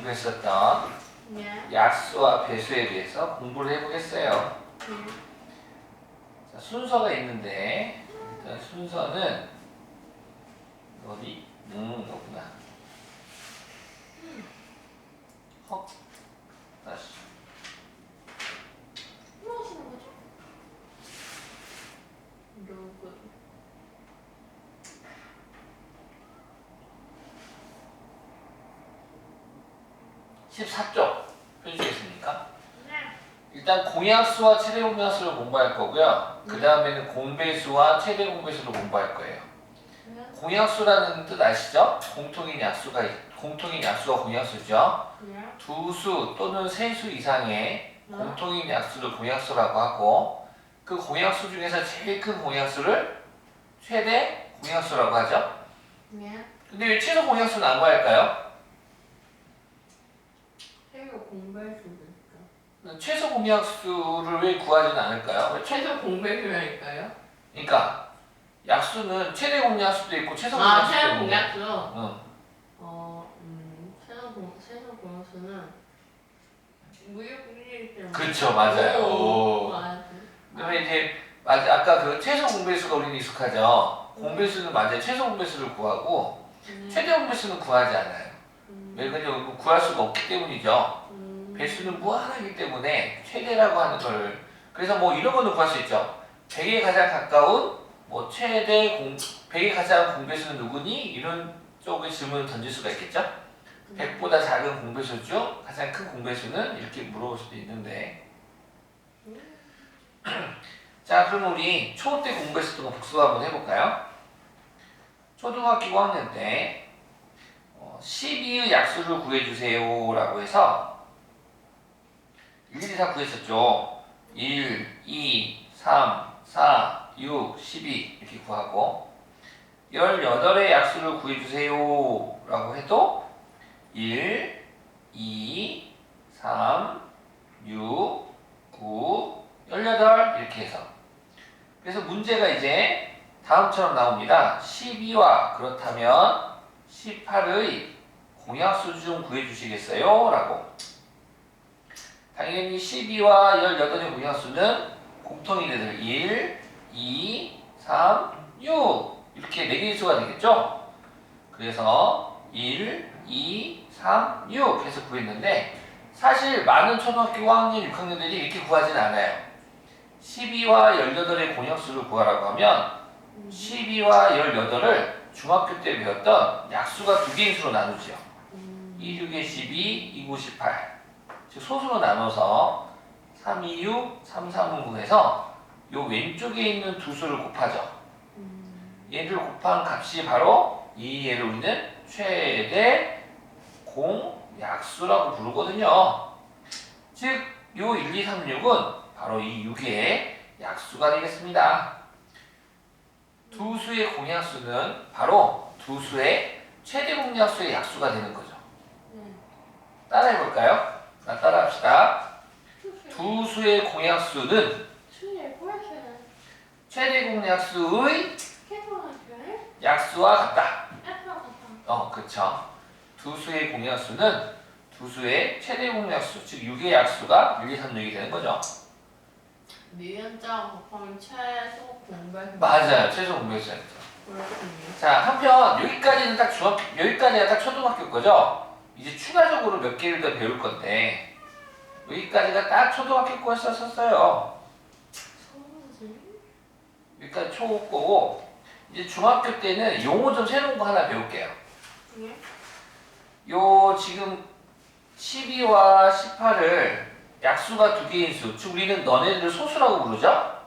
공부했었던 네. 약수와 배수에 대해서 공부를 해보겠어요. 자, 순서가 있는데 일단 순서는 어디? 여기구나. 헉, 다시. 뭐 하시는 거죠? 로그. 14쪽 펴주시겠습니까? 네. 일단 공약수와 최대 공약수를 공부할 거고요. 그 다음에는 공배수와 최대 공배수를 공부할 거예요. 네. 공약수라는 뜻 아시죠? 공통인 약수가 공약수죠. 네. 두 수 또는 세 수 이상의 공통인 약수를 공약수라고 하고, 그 공약수 중에서 제일 큰 공약수를 최대 공약수라고 하죠. 네. 근데 왜 최소 공약수는 안 구할까요? 최소 공배수도 있죠. 최소 공약수를 왜 구하지는 않을까요? 왜 최소 공배수라니까요? 그러니까 약수는 최대 공약수도 있고 최소 아, 공약수도 최소 있는데. 공약수. 응. 최소 공약수는 무역분리일 때문에. 그렇죠, 맞아요. 오. 맞아요. 그러면 이제 아까 그 최소 공배수가 우리는 익숙하죠. 공배수는 맞아요. 최소 공배수를 구하고 최대 공배수는 구하지 않아요. 왜 그냥 구할 수가 없기 때문이죠. 배수는 무한하기 때문에 최대라고 하는 걸, 그래서 뭐 이런 거는 구할 수 있죠. 100에 가장 가까운 뭐 100에 가장 공배수는 누구니? 이런 쪽의 질문을 던질 수가 있겠죠. 100보다 작은 공배수 중 가장 큰 공배수는 이렇게 물어볼 수도 있는데. 자, 그럼 우리 초 때 공부했었던 거 복습 한번 해볼까요? 초등학교 5학년 때 12의 약수를 구해주세요 라고 해서 일일이 다 구했었죠. 1, 2, 3, 4, 6, 12 이렇게 구하고, 18의 약수를 구해주세요 라고 해도 1, 2, 3, 6, 9, 18 이렇게 해서, 그래서 문제가 이제 다음처럼 나옵니다. 12와 그렇다면 18의 공약수 중 구해주시겠어요? 라고. 당연히 12와 18의 공약수는 공통인 애들 1, 2, 3, 6 이렇게 4개의 수가 되겠죠? 그래서 1, 2, 3, 6 해서 구했는데, 사실 많은 초등학교 5학년, 6학년들이 이렇게 구하진 않아요. 12와 18의 공약수를 구하라고 하면 12와 18을 중학교 때 배웠던 약수가 두 개인 수로 나누죠. 2, 6에 12, 2, 9, 18. 즉 소수로 나눠서 3, 2, 6, 3, 3, 9 해서 요 왼쪽에 있는 두 수를 곱하죠. 얘를 곱한 값이 바로 이 얘를 우리는 최대 공약수라고 부르거든요. 즉, 요 1, 2, 3, 6은 바로 이 6의 약수가 되겠습니다. 두 수의 공약수는 바로 두 수의 최대 공약수의 약수가 되는 거죠. 따라해볼까요? 따라합시다. 두 수의 공약수는 최대 공약수의 약수와 같다. 그쵸. 두 수의 공약수는 두 수의 최대 공약수, 즉 6의 약수가 1, 2, 3, 6이 되는 거죠. 미연자 곱하면 최소 공배수. 맞아요. 최소 공배수였죠. 그렇군요. 자, 한편 여기까지는 여기까지가 딱 초등학교 거죠? 이제 추가적으로 몇 개를 더 배울 건데, 여기까지가 딱 초등학교 거였었어요. 여기까지 초 거고, 이제 중학교 때는 용어 좀 새로운 거 하나 배울게요. 요 지금 12와 18을 약수가 두 개인 수, 즉 우리는 너네들을 소수라고 부르죠?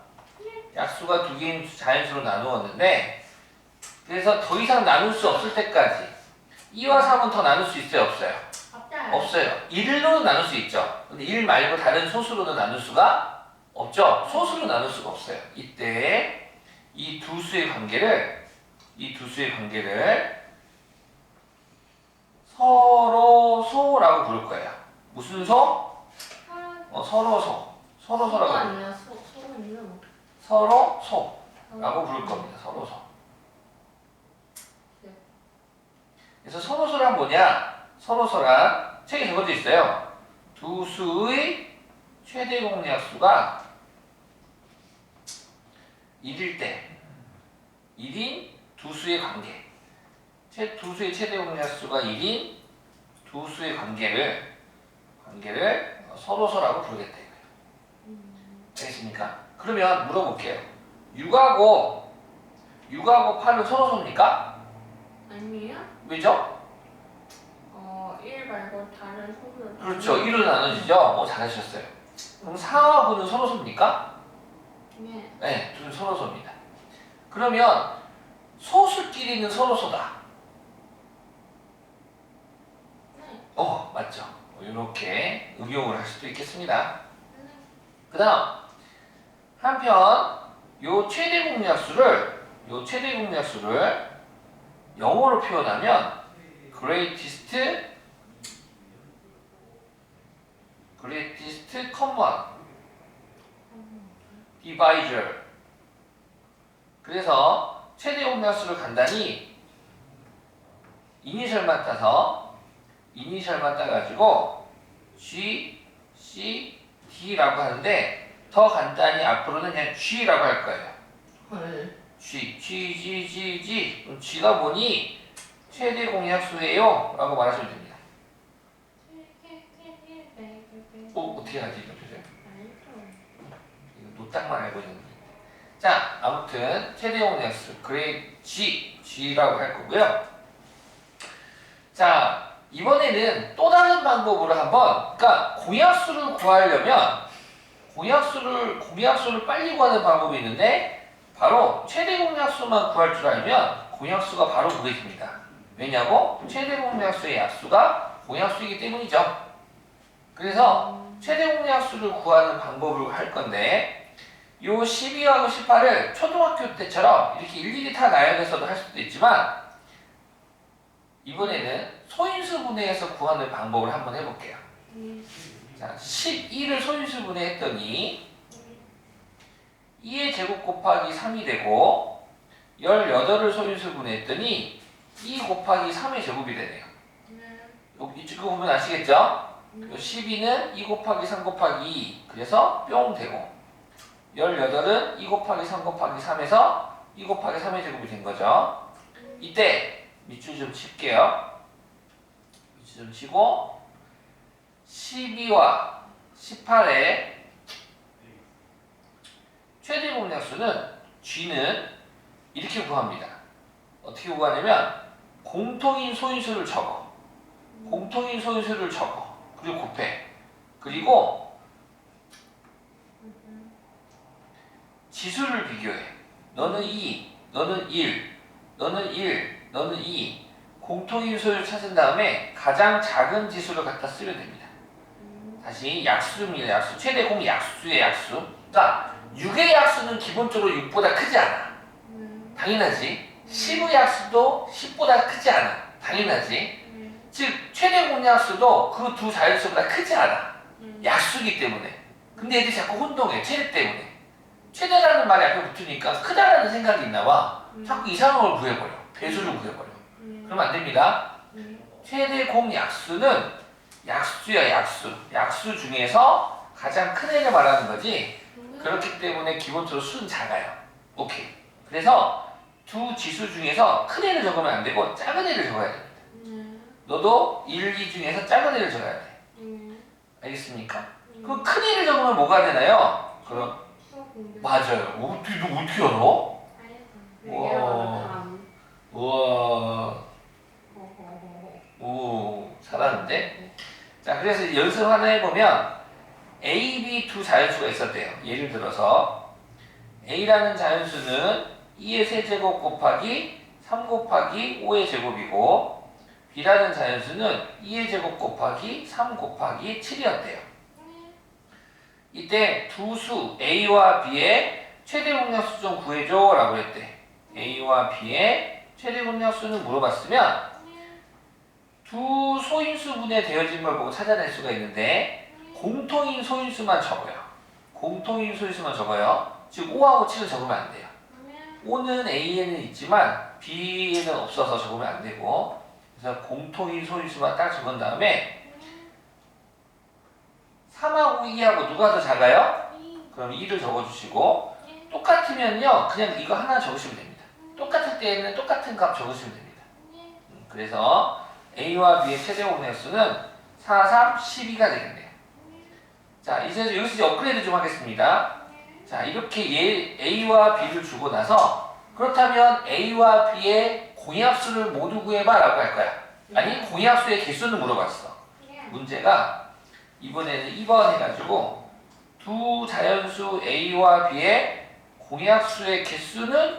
약수가 두 개인 자연수로 나누었는데, 그래서 더 이상 나눌 수 없을 때까지 2와 3은 더 나눌 수 있어요? 없어요? 없어요. 1로는 나눌 수 있죠. 근데 1 말고 다른 소수로는 나눌 수가 없죠. 소수로 나눌 수가 없어요. 이때 이 두 수의 관계를 서로 소라고 부를 거예요. 무슨 소? 서로 소. 서로 소라고 부를 거예요. 서로 소라고 부를 겁니다. 서로 소. 그래서 서로 소란 뭐냐? 서로 소란 책에 적어져 있어요. 두 수의 최대 공약수가 1일 때 1인 두 수의 관계. 두 수의 최대 공약수가 1인 두 수의 관계를 서로서라고 부르겠다 이거예요. 알겠습니까? 그러면 물어볼게요. 6하고 8은 서로소입니까? 아니에요? 왜죠? 1 말고 다른 소를. 그렇죠. 1로 나눠지죠? 잘하셨어요. 그럼 4하고는 서로소입니까? 네. 네, 둘은 서로소입니다. 그러면 소수끼리는 서로소다. 네. 맞죠. 이렇게 응용을 할 수도 있겠습니다. 그 다음 한편 요 최대 공약수를 영어로 표현하면 greatest common divisor. 그래서 최대 공약수를 간단히 이니셜만 따가지고 G, C, D라고 하는데 더 간단히 앞으로는 그냥 G라고 할 거예요. 헐. G. 그럼 G가 뭐니? 최대 공약수예요 라고 말하시면 됩니다. 어떻게 하지? 이거 주세요. 이거 노딱만 알고 있는 거예요. 자, 아무튼 최대 공약수 G라고 할 거고요. 자, 이번에는 또 다른 방법으로 한번, 그러니까 공약수를 구하려면 공약수를 빨리 구하는 방법이 있는데 바로 최대 공약수만 구할 줄 알면 공약수가 바로 구해집니다. 왜냐고? 최대 공약수의 약수가 공약수이기 때문이죠. 그래서 최대 공약수를 구하는 방법을 할 건데 요 12하고 18을 초등학교 때처럼 이렇게 일일이 다 나열해서도 할 수도 있지만 이번에는 소인수 분해해서 구하는 방법을 한번 해볼게요. 자, 12를 소인수 분해했더니 2의 제곱 곱하기 3이 되고 18을 소인수 분해했더니 2 곱하기 3의 제곱이 되네요. 이거 보면 아시겠죠? 요 12는 2 곱하기 3 곱하기 2 그래서 뿅 되고 18은 2 곱하기 3 곱하기 3에서 2 곱하기 3의 제곱이 된 거죠. 이때 밑줄 좀 칠게요. 밑줄 좀 치고 12와 18의 최대 공약수는 G는 이렇게 구합니다. 어떻게 구하냐면 공통인 소인수를 적어. 그리고 곱해. 그리고 지수를 비교해. 너는 2, 너는 1, 너는 1, 너는 2. 공통인 수를 찾은 다음에 가장 작은 지수를 갖다 쓰면 됩니다. 다시 약수입니다. 약수. 최대 공 약수의 약수. 그러니까 6의 약수는 기본적으로 6보다 크지 않아. 당연하지. 10의 약수도 10보다 크지 않아. 당연하지. 즉 최대 공약수도 그 두 자연수보다 크지 않아. 약수기 때문에. 근데 애들이 자꾸 혼동해. 최대 때문에. 최대라는 말이 앞에 붙으니까 크다라는 생각이 있나 봐. 자꾸 이상한 걸 구해버려. 배수를 구해버려. 그러면 안 됩니다. 최대 공약수는 약수야, 약수. 약수 중에서 가장 큰 애를 말하는 거지. 그렇기 때문에 기본적으로 수는 작아요. 오케이. 그래서 두 지수 중에서 큰 애를 적으면 안 되고 작은 애를 적어야 됩니다. 너도 1, 2 중에서 작은 애를 적어야 돼. 알겠습니까? 그럼 큰 애를 적으면 뭐가 되나요? 그럼 맞아요. 너 어떻게 알아? 우와. 오, 잘하는데? 자, 그래서 이제 연습 하나 해보면 A, B 두 자연수가 있었대요. 예를 들어서 A라는 자연수는 2의 세제곱 곱하기 3 곱하기 5의 제곱이고 B라는 자연수는 2의 제곱 곱하기 3 곱하기 7이었대요. 이때 두 수 A와 B의 최대 공약수 좀 구해줘 라고 했대. A와 B의 최대 공약수는 물어봤으면 두 소인수분해 되어진 걸 보고 찾아낼 수가 있는데 공통인 소인수만 적어요. 즉 5하고 7은 적으면 안 돼요. 5는 A에는 있지만 B에는 없어서 적으면 안 되고 그래서 공통인 소인수만 딱 적은 다음에 3하고 2하고 누가 더 작아요? 이. 그럼 2를 적어주시고 예. 똑같으면요 그냥 이거 하나 적으시면 됩니다. 똑같을 때에는 똑같은 값 적으시면 됩니다. 예. 그래서 A와 B의 최대 공약수는 4, 3, 12가 되겠네요. 자 이제 여기서 이제 업그레이드 좀 하겠습니다. 자 이렇게 A와 B를 주고 나서 그렇다면 A와 B의 공약수를 모두 구해봐 라고 할 거야. 아니 공약수의 개수는 물어봤어. 예. 문제가 이번에는 2번 해가지고 두 자연수 A와 B의 공약수의 개수는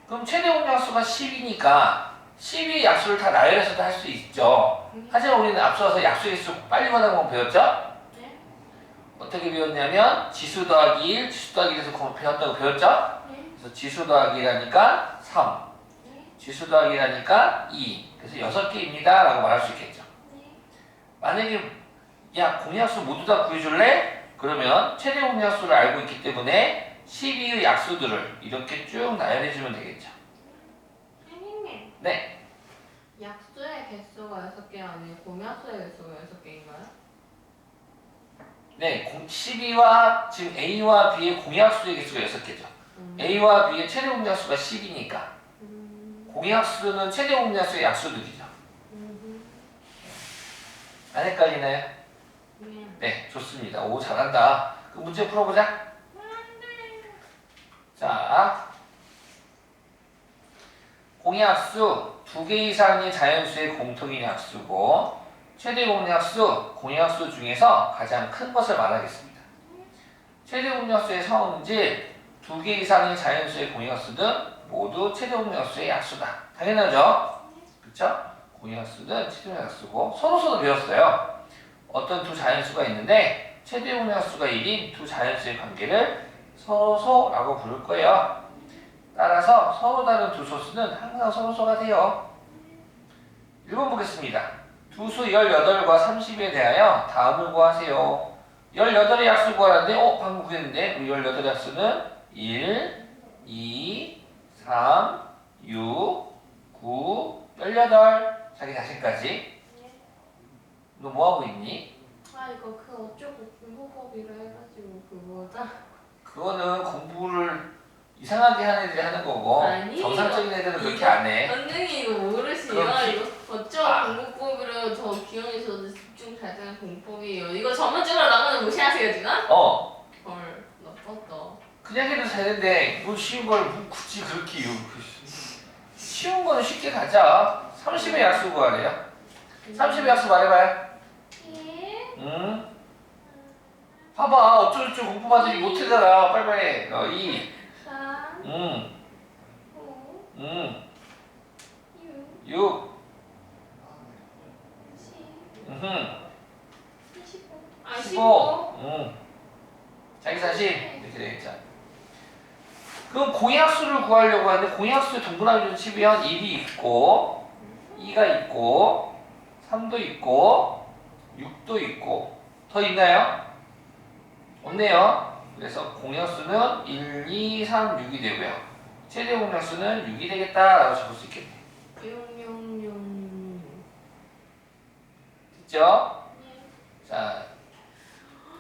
그럼 최대 공약수가 10이니까 10의 약수를 다 나열해서도 할 수 있죠. 하지만 우리는 앞서서 약수의 개수 빨리 만한 건 배웠죠? 네. 어떻게 배웠냐면 지수 더하기 1, 지수 더하기 1에서 배웠다고 배웠죠? 네. 그래서 지수 더하기 1하니까 3, 네. 지수 더하기 1하니까 2. 그래서 6개입니다 라고 말할 수 있겠죠. 네. 만약에 야 공약수 모두 다 구해줄래? 그러면 최대 공약수를 알고 있기 때문에 12의 약수들을 이렇게 쭉 나열해주면 되겠죠. 선생님. 네. 약수의 개수가 6개 아니고 공약수의 개수가 6개인가요? 네, 12와 지금 A와 B의 공약수의 개수가 6개죠. A와 B의 최대 공약수가 10이니까 공약수는 최대 공약수의 약수들이죠. 안 헷갈리나요? 네. 네, 좋습니다. 오, 잘한다. 그 문제 풀어보자. 자, 공약수 2개 이상의 자연수의 공통인 약수고 최대 공약수 중에서 가장 큰 것을 말하겠습니다. 최대 공약수의 성질 2개 이상의 자연수의 공약수는 모두 최대 공약수의 약수다. 당연하죠? 그쵸? 공약수는 최대 공약수고 서로서로 배웠어요. 어떤 두 자연수가 있는데 최대 공약수가 1인 두 자연수의 관계를 서로소라고 부를 거예요. 따라서 서로 다른 두 소수는 항상 서로소가 돼요. 1번 보겠습니다. 두수 18과 30에 대하여 다음을 구하세요. 18의 약수 구하라는데 방금 구했는데 우리 18의 약수는 1, 2, 3, 6, 9, 18 자기 자신까지. 너 뭐하고 있니? 아 이거 그 어쩌고 분모법이라 해가지고 그거다. 그거는 공부를 이상하게 하는 애들이 하는 거고 아니, 정상적인 애들은 그렇게 이거- 안 해. 선생님 이거 모르시요? 그럼 이거 어쩌고 아. 공부법이라 저 기영이 저도 집중 잘 되는 공법이에요. 이거 전문적으로 나가면 무시하세요 지금? 헐 나빴다. 그냥 해도 되는데 뭐 쉬운 걸 뭐 굳이 그렇게 쉬운 거는 쉽게 가자. 30의 약수 구하래요. 30의 약수 말해봐요. 응? 봐봐 어쩌고저쩌고 공부하더니 못하잖아. 빨리빨리. 2 3, 응 5, 응 6, 6 10, 응 25. 아 15 15. 응 자기 자신 이렇게 되겠죠. 그럼 공약수를 구하려고 하는데 공약수의 동그라미를 치면 1이 있고 2가 있고 3도 있고 6도 있고 더 있나요? 없네요. 그래서 공약수는 1, 2, 3, 6이 되고요. 최대 공약수는 6이 되겠다라고 적을 수 있겠네요. 6, 6, 6. 됐죠? 자,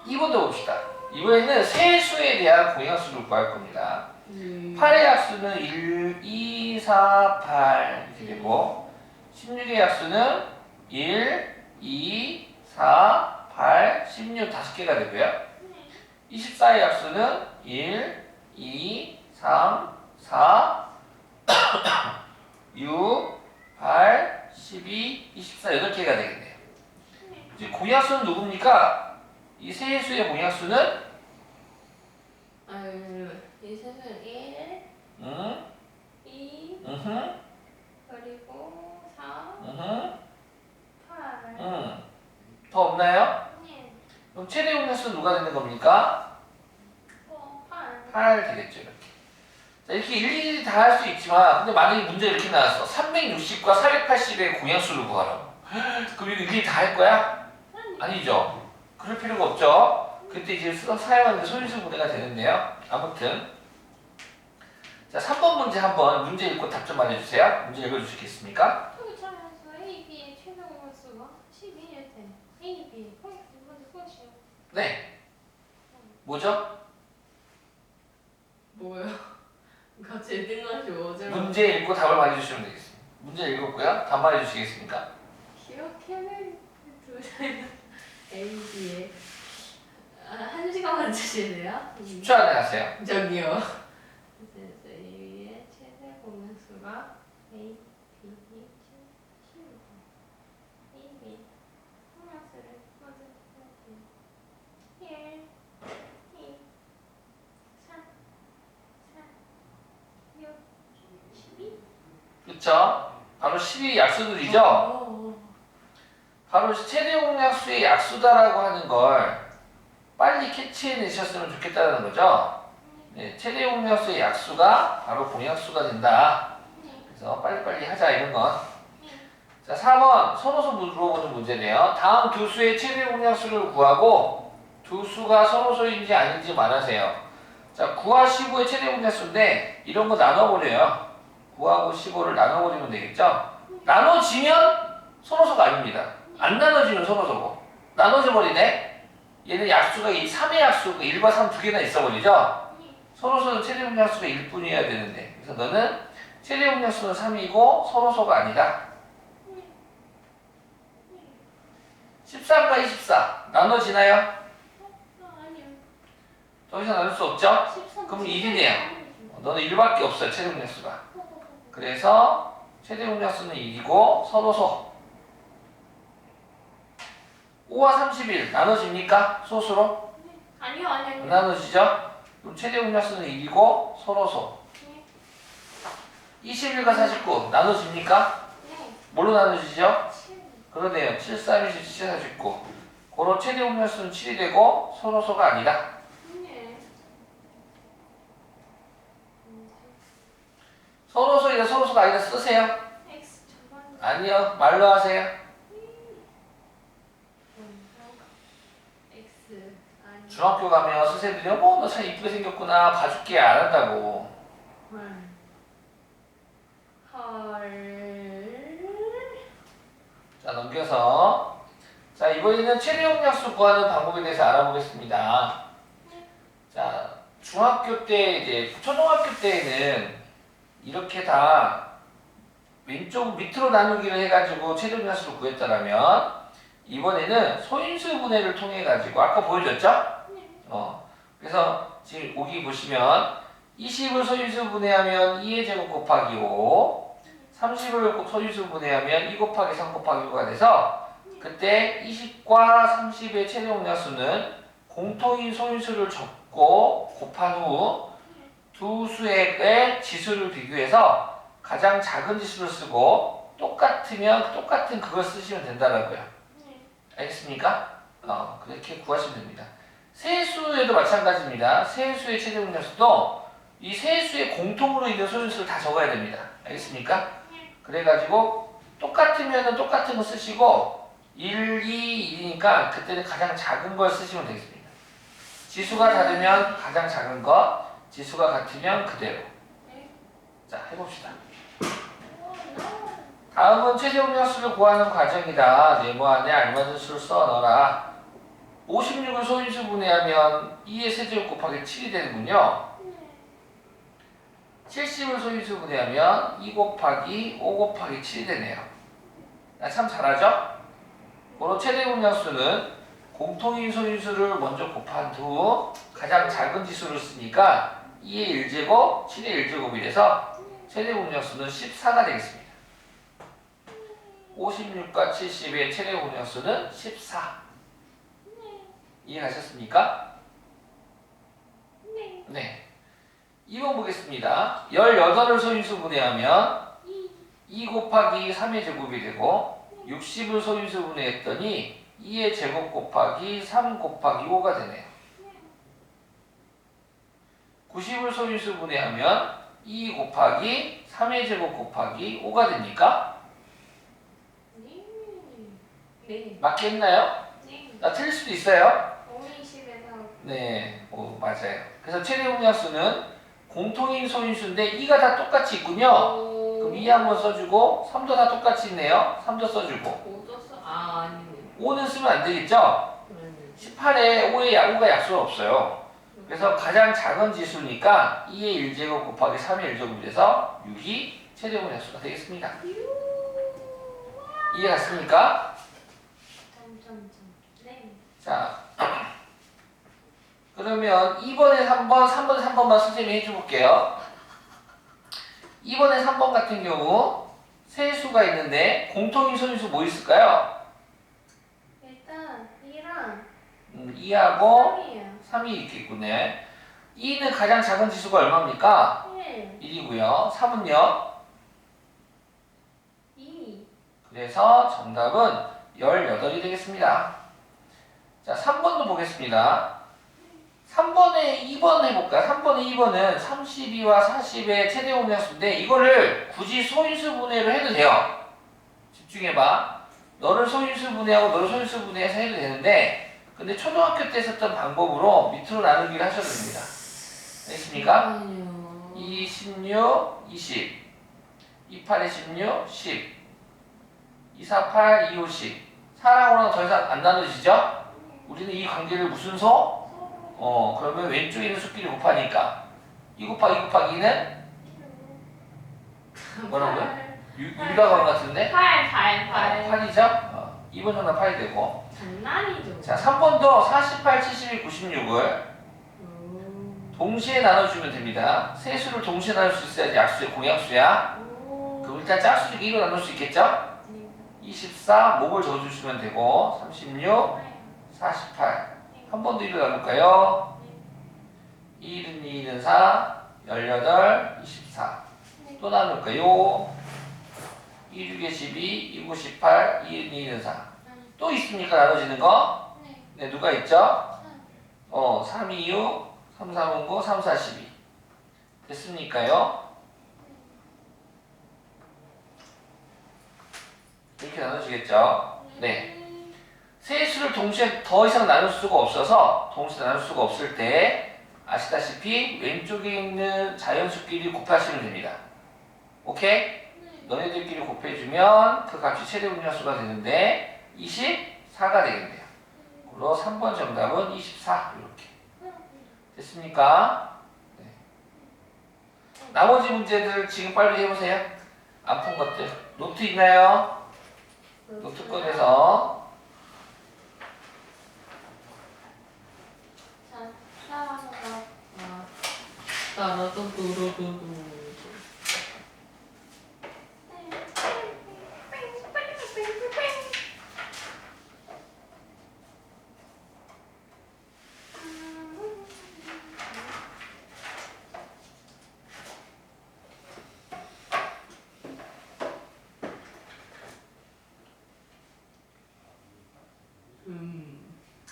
2번도 봅시다. 이번에는 세 수에 대한 공약수를 구할 겁니다. 8의 약수는 1, 2, 4, 8 이렇게 되고 16의 약수는 1, 2, 4, 8, 16 5개가 되고요. 24의 약수는 1, 2, 3, 4, 6, 8, 12, 24 8개가 되겠네요. 이제 공약수는 누굽니까? 이 세 수의 공약수는 아유 이 셋은 1, 응? 2, 응? 그리고 4, 응? 8. 응. 더 없나요? 네. 그럼 최대 공약수는 누가 되는 겁니까? 8. 8 되겠죠 이렇게. 자 이렇게 일일이 다 할 수 있지만 근데 만약에 문제 이렇게 나왔어. 360과 480의 공약수를 구하라고. 그럼 이거 일일이 다 할 거야? 아니죠. 그럴 필요가 없죠. 그때 이제 사용하는 소인수 분해가 되는데요. 아무튼 자 3번 문제 한번 문제 읽고 답 좀 말해주세요. 문제 읽어주시겠습니까? 저기 잘했어. A, B의 최대 공약수가 12일 때 A, B 공약수 네. 뭐죠? 뭐요? 갑자기 뜬금없이 뭐죠? 문제 읽고 답을 말해주시면 되겠습니다. 문제 읽었고요. 답 말해주시겠습니까? 기억해낼 AB에 1시간만 주시네요? 10초 안에 하세요. 저기요. 그래서 AB의 최대 공약수가 A, B, 15. AB 공약수를 모두 써주세요. 1, 2, 3, 4, 6, 12. 그쵸? 바로 12 약수들이죠? 바로 최대 공약수의 약수다라고 하는 걸 빨리 캐치해내셨으면 좋겠다는 거죠? 네, 최대 공약수의 약수가 바로 공약수가 된다. 그래서 빨리빨리 하자 이런 건. 자, 4번 선호수 물어보는 문제네요. 다음 두 수의 최대 공약수를 구하고 두 수가 선호수인지 아닌지 말하세요. 자, 9와 15의 최대 공약수인데 이런 거 나눠버려요. 9하고 15를 나눠버리면 되겠죠? 나눠지면 선호수가 아닙니다. 안 나눠지면 선호수고. 나눠져 버리네? 얘는 약수가 이 3의 약수, 1과 3 두 개나 있어버리죠? 선호수는 최대 공약수가 1뿐이어야 되는데. 그래서 너는 최대 공약수는 3이고 선호수가 아니다. 13과 24 나눠지나요? 아니요. 더 이상 나눌 수 없죠? 13. 그럼 1이네요. 너는 1밖에 없어요, 최대 공약수가. 그래서 최대 공약수는 1이고 선호수 5와 31 나눠집니까? 소수로? 아니요. 안 나눠지죠? 그럼 최대 공약수는 1이고 선호수 21과 49 나눠집니까? 뭘로 나눠지죠? 그러네요. 7, 3, 27, 7, 49 그런 최대 공약수는 7이 되고 선호수가 아니다. 선호수이다 선호수가 아니다 쓰세요. 아니요. 말로 하세요. 중학교 가면 선생님들이 어머 너 참 이쁘게 생겼구나 봐줄게 안 한다고. 자 넘겨서 자 이번에는 최대 공약수 구하는 방법에 대해서 알아보겠습니다. 자 중학교 때 이제 초등학교 때에는 이렇게 다 왼쪽 밑으로 나누기를 해가지고 최대 공약수를 구했다라면 이번에는 소인수 분해를 통해 가지고 아까 보여줬죠? 그래서 지금 여기 보시면 20을 소인수 분해하면 2의 제곱 곱하기 5 30을 소인수 분해하면 2 곱하기 3 곱하기 5가 돼서 그때 20과 30의 최대 공약수는 공통인 소인수를 적고 곱한 후 두 수의 지수를 비교해서 가장 작은 지수를 쓰고 똑같으면 똑같은 그걸 쓰시면 된다라고요. 알겠습니까? 그렇게 구하시면 됩니다. 세수에도 마찬가지입니다. 세수의 최대 공약수도 이 세수의 공통으로 있는 소인수를 다 적어야 됩니다. 알겠습니까? 그래가지고 똑같으면 똑같은 거 쓰시고 1, 2, 1이니까 그때는 가장 작은 걸 쓰시면 되겠습니다. 지수가 다르면 가장 작은 거, 지수가 같으면 그대로. 자, 해봅시다. 다음은 최대 공약수를 구하는 과정이다. 네모 안에 알맞은 수를 써 넣어라. 56을 소인수 분해하면 2의 세제곱 곱하기 7이 되는군요. 70을 소인수 분해하면 2 곱하기 5 곱하기 7이 되네요. 참 잘하죠? 그런 최대 공약수는 공통인 소인수를 먼저 곱한 후 가장 작은 지수를 쓰니까 2의 1제곱, 7의 1제곱이 돼서 최대 공약수는 14가 되겠습니다. 56과 70의 최대 공약수는 14. 이해가셨습니까? 네. 2번 보겠습니다. 18을 소인수 분해하면 2 곱하기 3의 제곱이 되고 60을 소인수 분해했더니 2의 제곱 곱하기 3 곱하기 5가 되네요. 90을 소인수 분해하면 2 곱하기 3의 제곱 곱하기 5가 됩니까? 네. 맞겠나요? 네. 나 틀릴 수도 있어요. 520에서 네, 맞아요. 그래서 최대 공약수는 공통인 소인수인데 2가 다 똑같이 있군요. 그럼 2 한번 써주고 3도 다 똑같이 있네요. 3도 써주고 5도 써? 아, 아니네. 5는 쓰면 안 되겠죠? 그러네. 18에 5가 약수가 없어요. 그래서 가장 작은 지수니까 2의 1제곱 곱하기 3의 1제곱이 돼서 6이 최대본 약수가 되겠습니다. 이해갔습니까? 네. 자, 그러면 2번에 3번, 3번에 3번만 선생님이 해줘볼게요. 2번에 3번 같은 경우 세수가 있는데 공통인 소인수 뭐 있을까요? 일단 2랑 2하고 3이에요. 3이 있겠군요. 2는 가장 작은 지수가 얼마입니까? 1, 1이고요. 3은요? 2. 그래서 정답은 18이 되겠습니다. 자, 3번도 보겠습니다. 3번에 2번 해볼까요? 3번에 2번은 32와 40의 최대 공약수인데 이거를 굳이 소인수 분해를 해도 돼요. 집중해봐. 너를 소인수 분해하고 너를 소인수 분해해서 해도 되는데 근데 초등학교 때 썼던 방법으로 밑으로 나누기를 하셔도 됩니다. 알겠습니까? 2, 16, 20 28에 16, 10 2, 4, 8, 2, 5, 10 4랑 5랑 더 이상 안 나눠지죠? 우리는 이 관계를 무슨 소? 그러면 왼쪽에 있는 수끼리 곱하니까 2 곱하기 2 곱하기 2는 뭐라고요? 유리가 같은데? 8. 8이죠? 2번 정답 8이 되고 장난이죠. 자 3번도 48, 71, 96을 동시에 나눠주면 됩니다. 세 수를 동시에 나눌 수 있어야지 약수의 공약수야. 그럼 일단 짝수 중에 2로 나눌 수 있겠죠? 24 목을 적어주시면 되고 36, 48 한 번 더 1로 나눌까요? 1은 2는 4, 18, 24 또 나눌까요? 2, 6에 12, 2, 9, 18, 2은 2는 4 또 있습니까? 나눠지는 거? 네, 누가 있죠? 3, 2, 6, 3, 3, 9, 3, 4, 12 됐습니까요? 이렇게 나눠지겠죠? 네. 세 수를 동시에 더 이상 나눌 수가 없어서 동시에 나눌 수가 없을 때 아시다시피 왼쪽에 있는 자연수끼리 곱하시면 됩니다. 오케이? 너네들끼리 곱해주면 그 값이 최대 분야수가 되는데 24가 되겠네요. 그리고 3번 정답은 24 이렇게 됐습니까? 네. 나머지 문제들 지금 빨리 해보세요. 안 푼 것들 노트 있나요? 노트 꺼내서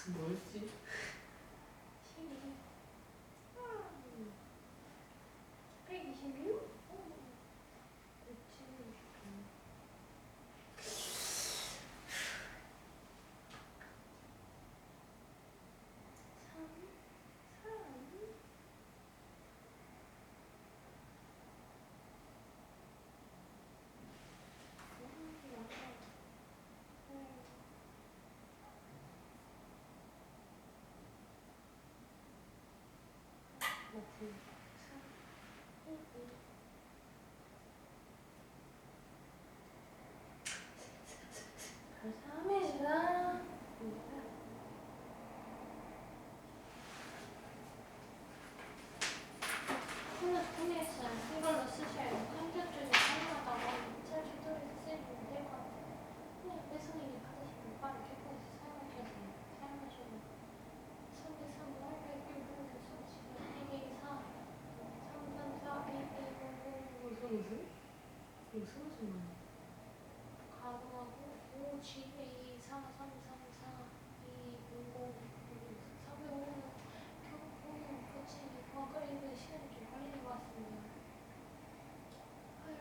뭐였지? 126? 이걸로 쓰셔야 돼요. 한쪽 쪽이 가능하다고 잘 주도를 쓰시면 될 것 같아요. 그냥 배송이니 받으시면 바로 캡처해서 사용하셔도 사용하시고 303, 800, 100, 1, 4, 3, 3, 4, 1, 1, 5, 5, 무슨 말이야? 가능하고 5, 7, 2, 4, 3, 3, 4, 2, 5, 5, 305는 교육보는 거치니 그만큼 시간이 좀 걸리는 것 같습니다.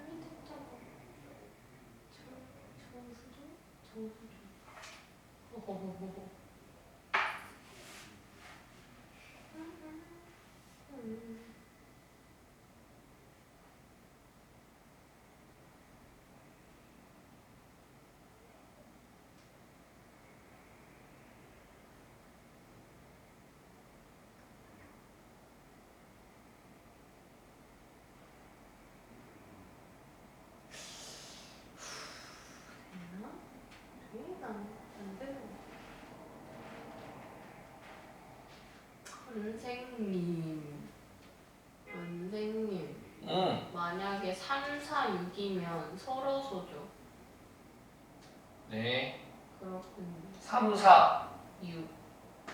밑에부터 정수조? 호호호호. 안 되는 선생님, 만약에 3, 4, 6이면 서로소죠. 네. 그렇군요. 3, 4, 6.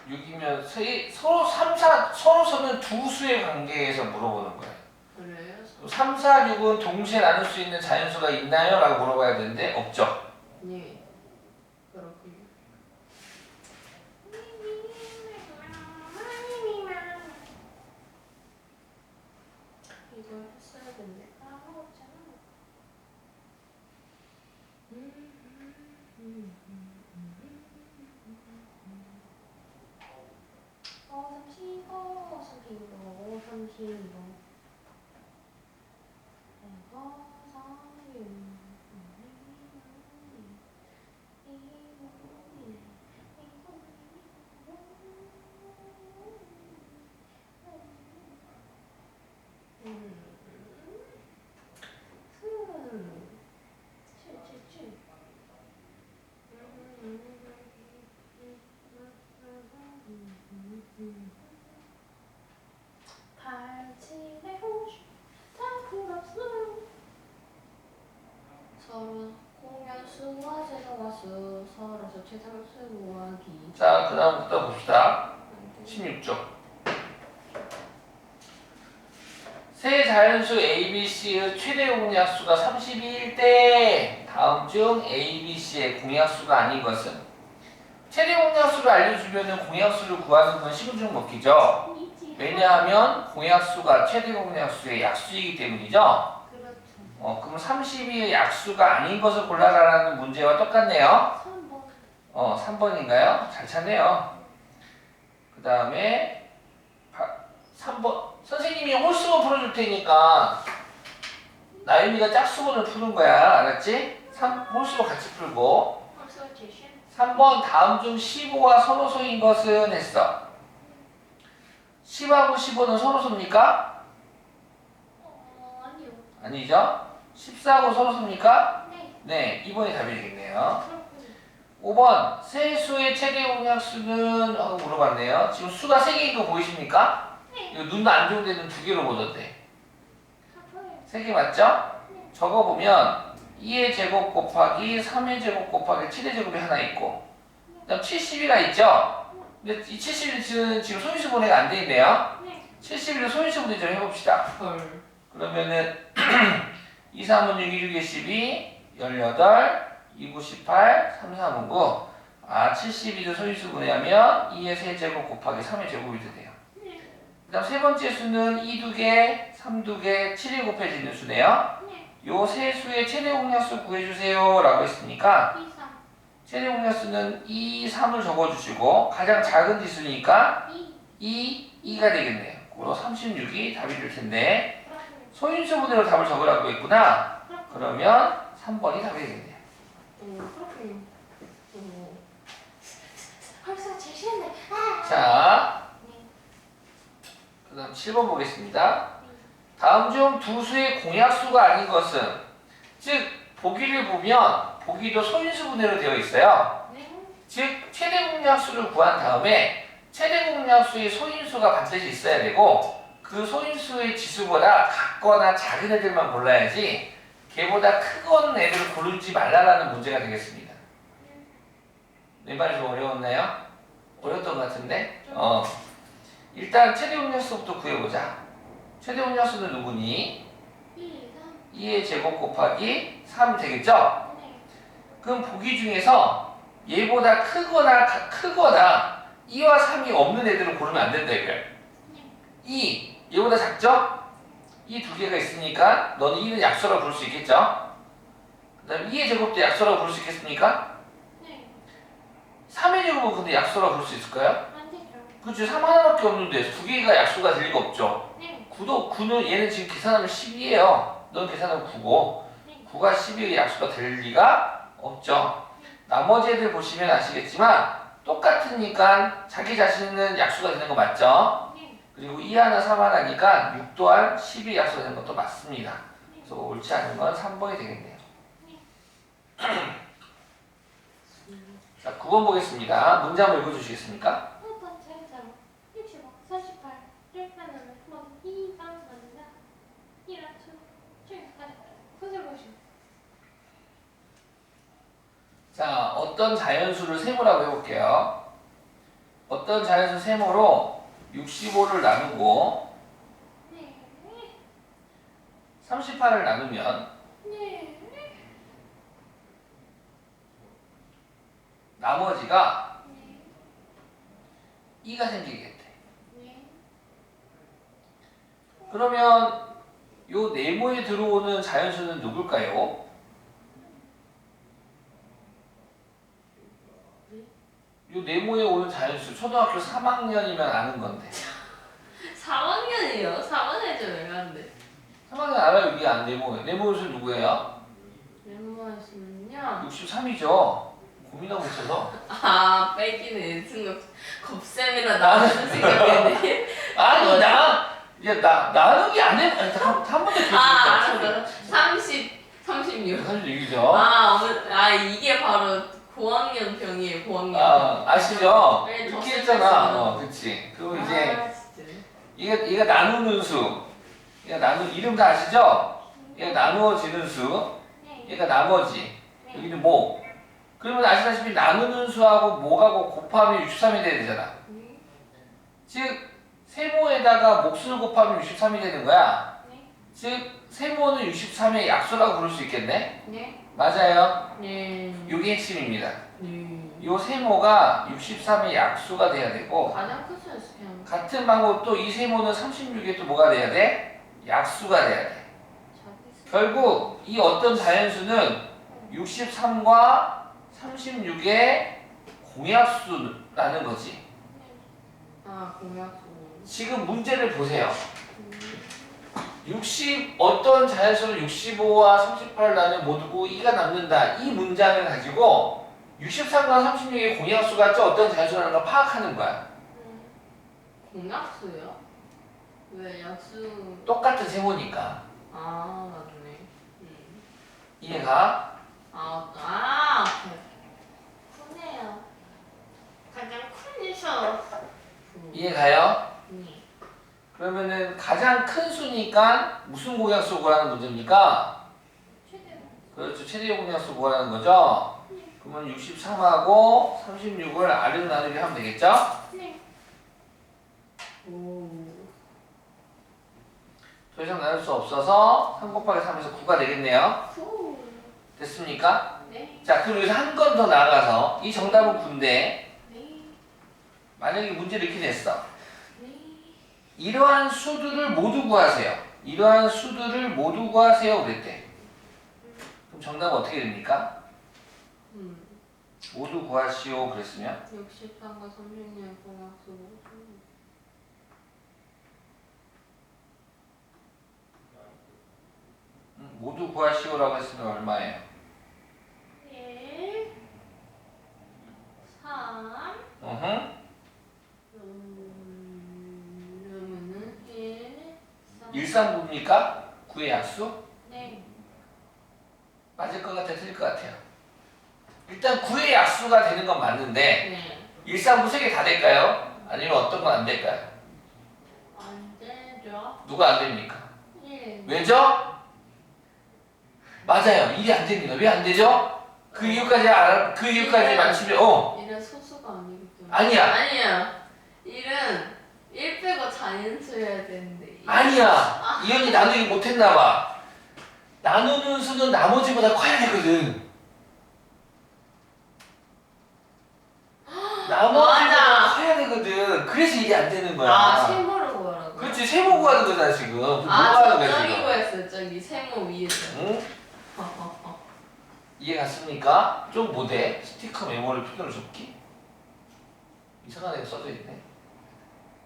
6이면 서로 3, 4 서로서는 두 수의 관계에서 물어보는 거예요. 그래요? 3, 4, 6은 동시에 나눌 수 있는 자연수가 있나요? 라고 물어봐야 되는데 없죠. 네. 그렇군요. 이걸 했어야 됐네. 까먹었잖아. 삼십오, 삼십오, 삼십오. 서로 공연수와 제자와수 서로서 최상수 모하기. 자, 그 다음부터 봅시다. 16쪽. 세 자연수 ABC의 최대 공약수가 32일 때 다음 중 ABC의 공약수가 아닌 것은? 최대 공약수를 알려주면 공약수를 구하는 건 시금중 먹기죠. 왜냐하면 공약수가 최대 공약수의 약수이기 때문이죠. 그렇죠. 그럼 32의 약수가 아닌 것을 골라라라는 문제와 똑같네요. 3번. 3번인가요? 잘 찾네요. 그 다음에 3번. 선생님이 홀수만 풀어줄 테니까 나유미가 짝수번을 푸는 거야. 알았지? 홀수로 같이 풀고. 3번 다음 중 15와 서로소인 것은 했어. 10하고 15는 서로소입니까? 아니요. 아니죠? 14하고 서로소입니까? 네. 네, 2번이 답이 되겠네요. 그렇군요. 5번 세수의 최대 공약수는 하고 물어봤네요. 지금 수가 3개인 거 보이십니까? 네. 이거 눈도 안 좋은 데는 2개로 보던데. 사포예요. 3개 맞죠? 네. 적어보면 2의 제곱 곱하기 3의 제곱 곱하기 7의 제곱이 하나 있고 그 다음 70이가 있죠? 근데 이 70은 지금 소인수분해가 안 돼 있네요. 네. 71을 소인수분해 좀 해봅시다. 헐. 그러면은 2, 3은 6, 2, 6에 12, 18, 2, 9, 18, 3, 3은 9. 72를 소인수분해하면 2의 세제곱 곱하기 3의 제곱이 되네요. 네. 그 다음 세 번째 수는 2, 2개, 3, 2개, 7이 곱해지는 수네요. 네. 요 세 수의 최대 공약수 구해주세요 라고 했으니까 2, 3. 최대 공약수는 2, 3을 적어주시고 가장 작은 지수니까 2. 2가 되겠네요. 그로 36이 답이 될 텐데 그렇군요. 소인수 분해로 답을 적으라고 했구나. 그렇군요. 그러면 3번이 답이 되겠네요. 그렇군요. 벌써 제일 싫은데. 아. 자, 네. 그 다음 7번 보겠습니다. 다음 중 두 수의 공약수가 아닌 것은, 즉 보기를 보면 보기도 소인수 분해로 되어 있어요. 네. 즉 최대 공약수를 구한 다음에 최대 공약수의 소인수가 반드시 있어야 되고 그 소인수의 지수보다 같거나 작은 애들만 골라야지 걔보다 크건 애들을 고르지 말라라는 문제가 되겠습니다. 내 말이 좀 어려웠나요? 어려웠던 것 같은데? 일단 최대 공약수부터 구해보자. 최대 공약수는 누구니? 1, 3. 2의 제곱 곱하기 3 되겠죠? 네. 그럼 보기 중에서 얘보다 크거나 2와 3이 없는 애들을 고르면 안 된다 이거야. 2, 얘보다 작죠? 이 두 개가 있으니까 너는 2는 약수라고 부를 수 있겠죠? 그 다음에 2의 제곱도 약수라고 부를 수 있겠습니까? 네. 3의 제곱은 근데 약수라고 부를 수 있을까요? 안 되죠. 그렇죠. 3 하나밖에 없는데 두 개가 약수가 될 리가 없죠. 네. 9는 얘는 지금 계산하면 12예요. 넌 계산하면 9고 네. 9가 12의 약수가 될 리가 없죠. 나머지 애들 보시면 아시겠지만 똑같으니까 자기 자신은 약수가 되는 거 맞죠? 네. 그리고 2 하나 3 하나니까 6 또한 12의 약수가 되는 것도 맞습니다. 그래서 옳지 않은 건 3번이 되겠네요. 자, 9번 보겠습니다. 문제 한번 읽어주시겠습니까? 어떤 자연사로 65, 48을 나누면 뭐 2가 맞는다. 이란 수 중에서 가장 소설 보시오. 자, 어떤 자연수를 세모라고 해볼게요. 어떤 자연수 세모로 65를 나누고 네. 38을 나누면 네. 나머지가 네. 2가 생기겠대. 네. 그러면 요 네모에 들어오는 자연수는 누굴까요? 요 네모에 오는 자연수 초등학교 3학년이면 아는 건데 4학년이요? 4학년이 좀 애매한데. 3학년 알아요? 이게 안 네모에서 누구예요? 멤버였으면요. 63이죠. 고민하고 있어서 아, 빼기는 순간 겁쌤이라 나오는 생각했네. 아니 나누기 안 해. 한 번도 아, 알았어. 30, 36. 사실 얘기죠. 이게 바로 고학년 병이에요, 고학년. 아시죠? 네, 이렇게 저 했잖아. 쓰셨어요. 그치. 그럼 이제 아, 진짜. 얘가 나누는 수. 이름 다 아시죠? 얘가 나누어지는 수. 네. 얘가 나머지. 네. 여기는 뭐. 그러면 아시다시피 나누는 수하고 뭐하고 곱하면 63이 돼야 되잖아. 즉 세모에다가 몫을 곱하면 63이 되는 거야. 네. 즉 세모는 63의 약수라고 부를 수 있겠네. 네. 맞아요. 네. 이게 핵심입니다. 네. 이 세모가 63의 약수가 돼야 되고 가장 큰 수였어, 그냥. 같은 방법 또 이 세모는 36에 또 뭐가 돼야 돼? 약수가 돼야 돼. 자기 수. 결국 이 어떤 자연수는 63과 36의 공약수라는 거지. 아, 공약수. 지금 문제를 보세요. 어떤 자연수는 65와 38을 나누면 모두 2가 남는다. 이 문장을 가지고 63과 36의 공약수가 어떤 자연수라는 걸 파악하는 거야. 공약수요? 왜 약수? 똑같은 세모니까. 아, 맞네. 이해가? 오케이. 보네요. 가장 큰 셔. 이해가요? 네. 그러면은 가장 큰 수니까 무슨 공약수 구하는 문제입니까? 최대로. 그렇죠. 최대 공약수 구하는 거죠? 그러면 63하고 36을 아래로 나누기 하면 되겠죠? 네. 오. 더 이상 나눌 수 없어서 3 곱하기 3에서 9가 되겠네요. 구. 됐습니까? 네. 자, 그럼 여기서 한 건 더 나아가서 이 정답은 9인데 네. 만약에 문제를 이렇게 냈어. 네. 이러한 수들을 모두 구하세요. 이러한 수들을 모두 구하세요. 그랬대. 그럼 정답은 어떻게 됩니까? 모두 구하시오. 그랬으면 63과 36의 공약수. 모두 구하시오라고 했으면 얼마예요? 1 3 어흥. 그러면은 1, 3. 일상부입니까? 9의 약수? 네. 맞을 것 같아요? 틀릴 것 같아요? 일단 9의 약수가 되는 건 맞는데 네. 일상부 3개 다 될까요? 아니면 어떤 건 안 될까요? 안 되죠? 누가 안 됩니까? 1. 왜죠? 맞아요. 일이 안 됩니다. 왜 안 되죠? 그 이유까지 맞추면 일은 소수가 아니기 때문에. 아니야. 1은 1 빼고 자연수여야 되는데. 아니야. 이현이 나누기 못했나 봐. 나누는 수는 나머지보다 커야 되거든. 나머지보다 맞아. 커야 되거든. 그래서 일이 안 되는 거야. 세모를 구하라고. 그렇지. 세모 구하는 거잖아 지금. 뭐 저 하는 거야 저기 지금? 구했어요. 저기 세모 위에서. 응? 이해 갔습니까? 좀 못해? 스티커 메모를 표현을 줬기? 이상한 애가 써져 있네.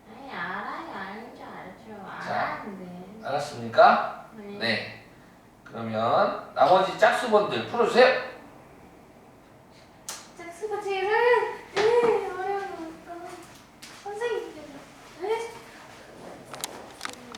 아니, 아는 줄 알죠. 자. 알았는데. 알았습니까? 네. 네. 그러면 나머지 짝수번들 풀어주세요.